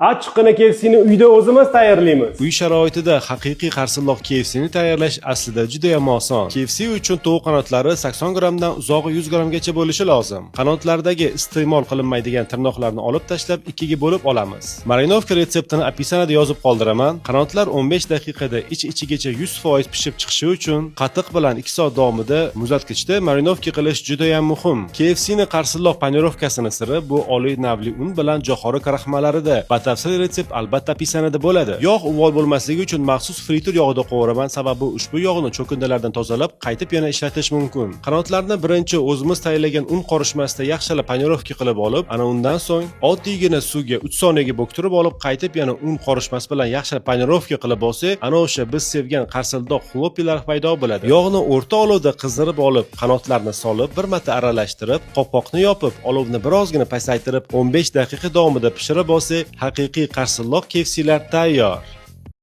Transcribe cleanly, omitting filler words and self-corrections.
Achchiqqina KFC'ni uyda o'zimiz tayyorlaymiz. Uy sharoitida haqiqiy qarsilloq KFC'ni tayyorlash aslida juda ham oson. KFC uchun tovuq qanotlari 80 grammdan uzog'i 100 grammgacha bo'lishi lozim. Qanotlardagi iste'mol qilinmaydigan tirnoqlarni olib tashlab ikkiga bo'lib olamiz. Marinovka retseptini opisaniyada yozib qoldiraman. Qanotlar 15 daqiqada ich-ichigacha 100% pishib chiqishi uchun qatiq bilan 2 soat davomida muzlatgichda marinovka qilish juda ham muhim. KFC'ni qarsilloq panirovkasini siri bu oliy navli un bilan jo'xori kraxmalarida. Batafsil retsept albatta opisaniyada bo'ladi. Yog' uvol bo'lmasligi uchun maxsus fritur yog'ida qovuraman, sababi ushbu yog'ni cho'kindilardan tozalab, qaytib yana ishlatish mumkin. Qanotlarni birinchi o'zimiz tayyorlagan un qorishmasida yaxshilab panirovka qilib olib, ana undan so'ng oddiygina suvga 3 soniyaga bo'ktirib olib, qaytib yana un qorishmasi bilan yaxshilab panirovka qilib olsak, ana o'sha biz sevgan qarsildoq xlopilar paydo bo'ladi. Yog'ni o'rta olovda qizdirib olib, qanotlarni solib, bir marta aralashtirib, qopqoqni yopib, olovni birozgina pasaytirib, 15 daqiqa davomida pishirib olsak, haqiqiy qarsilloq KFC'lar tayyor.